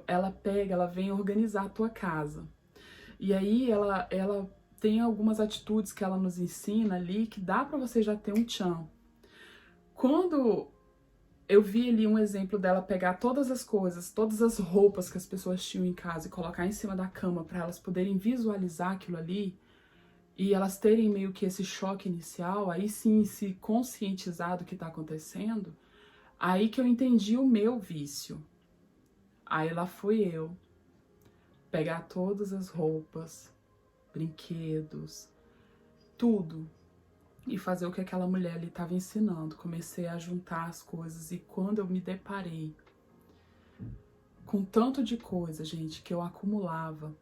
incrível, ela vem organizar a tua casa. E aí ela tem algumas atitudes que ela nos ensina ali que dá pra você já ter um tchan. Quando eu vi ali um exemplo dela pegar todas as coisas, todas as roupas que as pessoas tinham em casa e colocar em cima da cama para elas poderem visualizar aquilo ali, e elas terem meio que esse choque inicial, aí sim se conscientizar do que tá acontecendo, aí que eu entendi o meu vício. Aí lá fui eu pegar todas as roupas, brinquedos, tudo, e fazer o que aquela mulher ali estava ensinando. Comecei a juntar as coisas e quando eu me deparei com tanto de coisa, gente, que eu acumulava,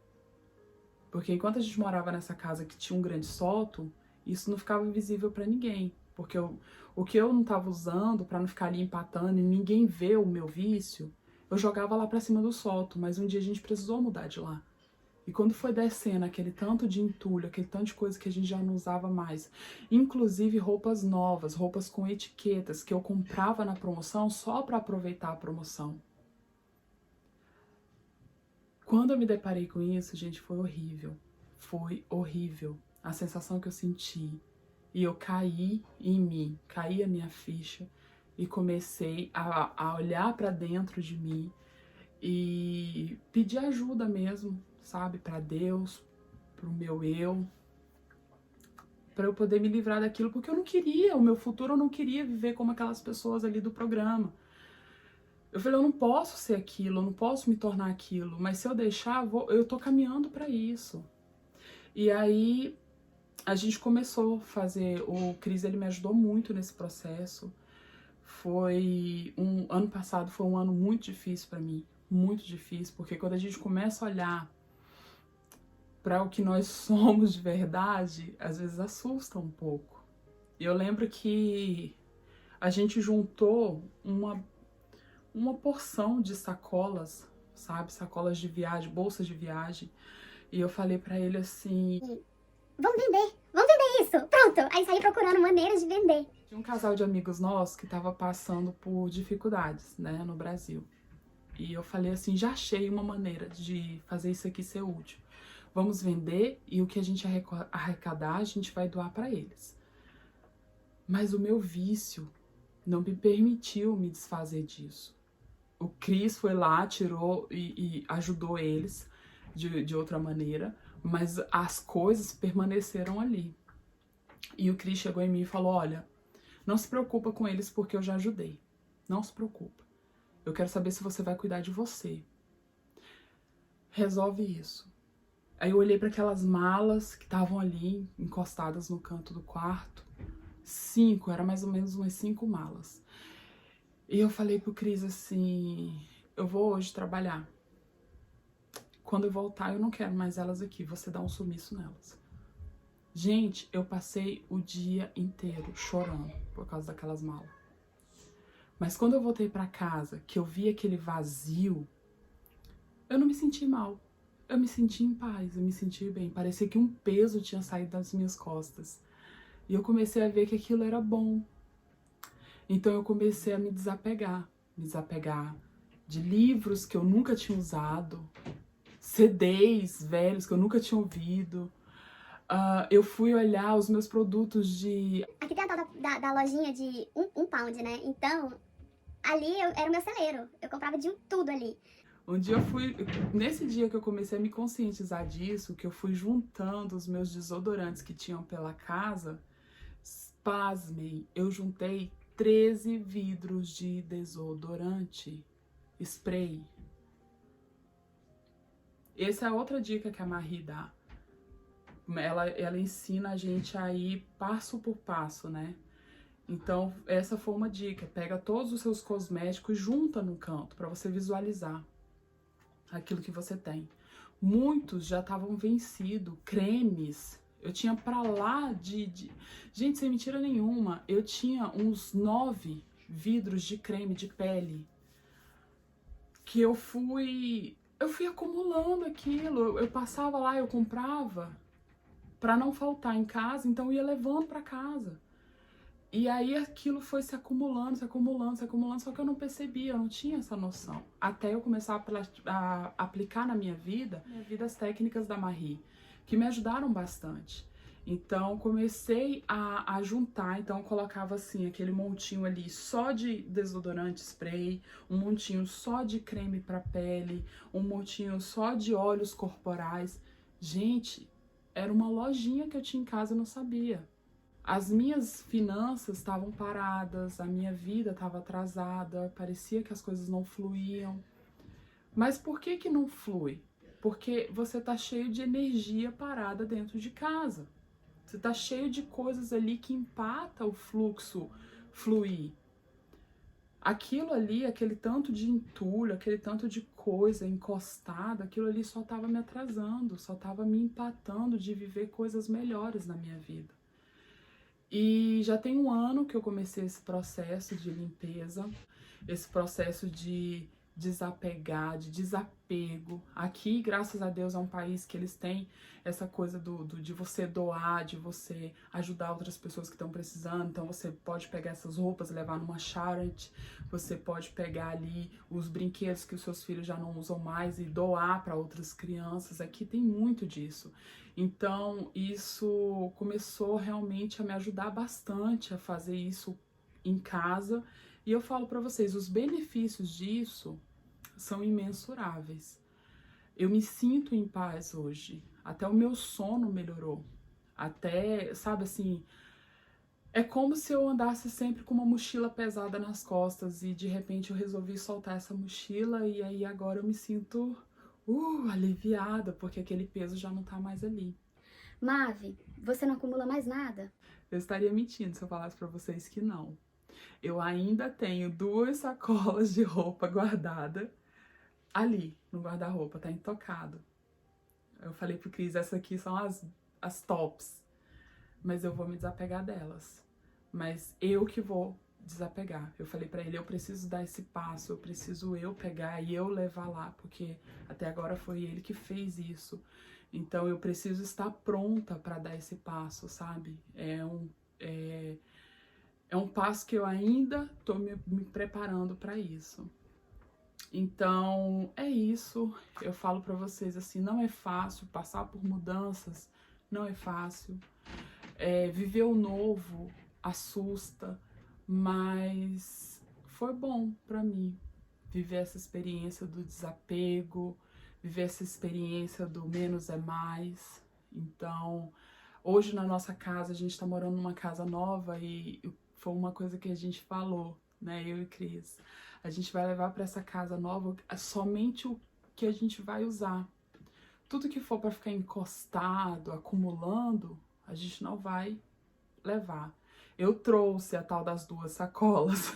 porque enquanto a gente morava nessa casa que tinha um grande sótão, isso não ficava visível para ninguém, porque o que eu não estava usando para não ficar ali empatando e ninguém ver o meu vício, eu jogava lá para cima do sótão, mas um dia a gente precisou mudar de lá. E quando foi descendo aquele tanto de entulho, aquele tanto de coisa que a gente já não usava mais, inclusive roupas novas, roupas com etiquetas que eu comprava na promoção só para aproveitar a promoção. Quando eu me deparei com isso, gente, foi horrível. Foi horrível. A sensação que eu senti. E eu caí em mim, caí a minha ficha e comecei a olhar para dentro de mim e pedir ajuda mesmo, sabe, para Deus, pro meu eu, para eu poder me livrar daquilo, porque eu não queria, o meu futuro eu não queria viver como aquelas pessoas ali do programa. Eu falei, eu não posso ser aquilo, eu não posso me tornar aquilo, mas se eu deixar, eu tô caminhando para isso. E aí a gente começou a fazer, o Cris, ele me ajudou muito nesse processo. Ano passado foi um ano muito difícil para mim, muito difícil, porque quando a gente começa a olhar para o que nós somos de verdade, às vezes assusta um pouco. E eu lembro que a gente juntou uma porção de sacolas, sabe? Sacolas de viagem, bolsas de viagem. E eu falei pra ele assim: vamos vender isso, pronto. Aí saí procurando maneiras de vender. tinha um casal de amigos nossos que tava passando por dificuldades, né, no Brasil. E eu falei assim: já achei uma maneira de fazer isso aqui ser útil. Vamos vender e o que a gente arrecadar, a gente vai doar pra eles. Mas o meu vício não me permitiu me desfazer disso. O Cris foi lá, tirou e ajudou eles de outra maneira, mas as coisas permaneceram ali. E o Cris chegou em mim e falou: olha, não se preocupa com eles porque eu já ajudei. Não se preocupa. Eu quero saber se você vai cuidar de você. Resolve isso. Aí eu olhei para aquelas malas que estavam ali, encostadas no canto do quarto. Era mais ou menos umas 5 malas. E eu falei pro Cris assim: eu vou hoje trabalhar. Quando eu voltar, eu não quero mais elas aqui. Você dá um sumiço nelas. Gente, eu passei o dia inteiro chorando por causa daquelas malas. Mas quando eu voltei pra casa, que eu vi aquele vazio, eu não me senti mal. Eu me senti em paz, eu me senti bem. Parecia que um peso tinha saído das minhas costas. E eu comecei a ver que aquilo era bom. Então eu comecei a me desapegar de livros que eu nunca tinha usado, CDs velhos que eu nunca tinha ouvido. Eu fui olhar os meus produtos de... Aqui tem a tal da lojinha de um pound, né? Então, ali era o meu celeiro. Eu comprava de tudo ali. Um dia nesse dia que eu comecei a me conscientizar disso, que eu fui juntando os meus desodorantes que tinham pela casa, pasmem, eu juntei 13 vidros de desodorante, spray. Essa é outra dica que a Marie dá. Ela ensina a gente a ir passo por passo, né? Então, essa foi uma dica. Pega todos os seus cosméticos e junta num canto para você visualizar aquilo que você tem. Muitos já estavam vencidos, cremes. Eu tinha pra lá Gente, sem mentira nenhuma, eu tinha uns 9 vidros de creme de pele que eu fui acumulando aquilo. Eu passava lá, eu comprava pra não faltar em casa, então eu ia levando pra casa. E aí aquilo foi se acumulando, se acumulando, se acumulando, só que eu não percebia, eu não tinha essa noção. Até eu começar a aplicar na minha vida as técnicas da Marie, que me ajudaram bastante. Então comecei a juntar, então eu colocava assim, aquele montinho ali só de desodorante spray, um montinho só de creme para pele, um montinho só de óleos corporais. Gente, era uma lojinha que eu tinha em casa e não sabia. As minhas finanças estavam paradas, a minha vida estava atrasada, parecia que as coisas não fluíam. Mas por que que não flui? Porque você tá cheio de energia parada dentro de casa. Você tá cheio de coisas ali que empata o fluxo fluir. Aquilo ali, aquele tanto de entulho, aquele tanto de coisa encostada, aquilo ali só estava me atrasando, só estava me empatando de viver coisas melhores na minha vida. E já tem um ano que eu comecei esse processo de limpeza, esse processo de desapegar, de desapego. Aqui, graças a Deus, é um país que eles têm essa coisa de você doar, de você ajudar outras pessoas que estão precisando. Então, você pode pegar essas roupas, levar numa charity, você pode pegar ali os brinquedos que os seus filhos já não usam mais e doar para outras crianças. Aqui tem muito disso. Então, isso começou realmente a me ajudar bastante a fazer isso em casa. E eu falo para vocês, os benefícios disso são imensuráveis. Eu me sinto em paz hoje. Até o meu sono melhorou. Até, sabe assim, é como se eu andasse sempre com uma mochila pesada nas costas e de repente eu resolvi soltar essa mochila e aí agora eu me sinto aliviada, porque aquele peso já não tá mais ali. Mavi, você não acumula mais nada? Eu estaria mentindo se eu falasse pra vocês que não. Eu ainda tenho 2 sacolas de roupa guardada ali no guarda-roupa, tá intocado. Eu falei pro Cris, essas aqui são as tops, mas eu vou me desapegar delas. Mas eu que vou desapegar. Eu falei pra ele, eu preciso dar esse passo, eu preciso eu pegar e eu levar lá, porque até agora foi ele que fez isso. Então eu preciso estar pronta para dar esse passo, sabe? É um passo que eu ainda tô me preparando para isso. Então é isso. Eu falo para vocês assim, não é fácil passar por mudanças, não é fácil. Viver o novo assusta, mas foi bom para mim viver essa experiência do desapego, viver essa experiência do menos é mais. Então, hoje na nossa casa, a gente tá morando numa casa nova e foi uma coisa que a gente falou, né, eu e Cris. A gente vai levar para essa casa nova somente o que a gente vai usar. Tudo que for para ficar encostado, acumulando, a gente não vai levar. Eu trouxe a tal das 2 sacolas,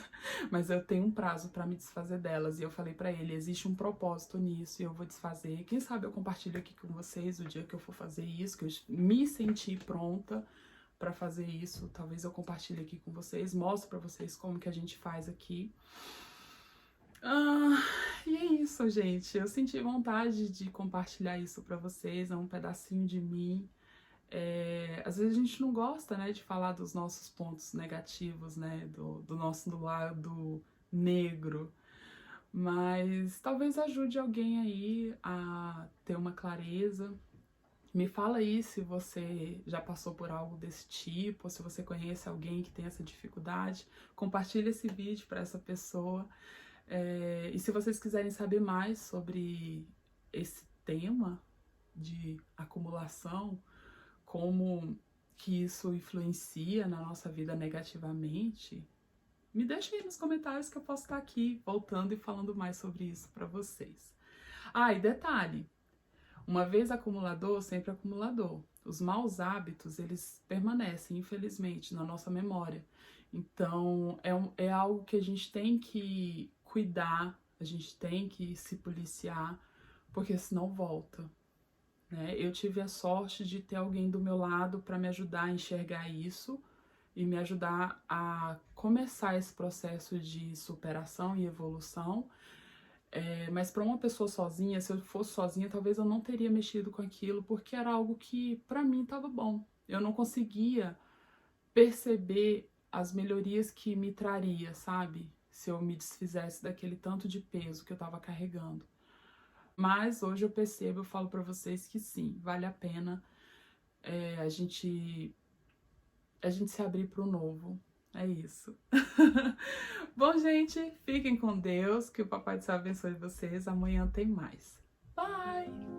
mas eu tenho um prazo para me desfazer delas. E eu falei para ele, existe um propósito nisso e eu vou desfazer. Quem sabe eu compartilho aqui com vocês o dia que eu for fazer isso, que eu me senti pronta para fazer isso. Talvez eu compartilhe aqui com vocês, mostro para vocês como que a gente faz aqui. E é isso, gente. Eu senti vontade de compartilhar isso para vocês, é um pedacinho de mim. Às vezes a gente não gosta, né, de falar dos nossos pontos negativos, né, do nosso lado negro, mas talvez ajude alguém aí a ter uma clareza. Me fala aí se você já passou por algo desse tipo, ou se você conhece alguém que tem essa dificuldade, compartilha esse vídeo para essa pessoa. E se vocês quiserem saber mais sobre esse tema de acumulação, como que isso influencia na nossa vida negativamente, me deixa aí nos comentários que eu posso estar aqui voltando e falando mais sobre isso para vocês. E detalhe, uma vez acumulador, sempre acumulador. Os maus hábitos, eles permanecem, infelizmente, na nossa memória. Então, é algo que a gente tem que cuidar, a gente tem que se policiar, porque senão volta. Né? Eu tive a sorte de ter alguém do meu lado para me ajudar a enxergar isso e me ajudar a começar esse processo de superação e evolução. Mas para uma pessoa sozinha, se eu fosse sozinha, talvez eu não teria mexido com aquilo, porque era algo que para mim estava bom. Eu não conseguia perceber as melhorias que me traria, sabe? Se eu me desfizesse daquele tanto de peso que eu tava carregando. Mas hoje eu percebo, eu falo pra vocês que sim, vale a pena a gente se abrir pro novo. É isso. Bom, gente, fiquem com Deus, que o Papai do Céu abençoe vocês. Amanhã tem mais. Bye!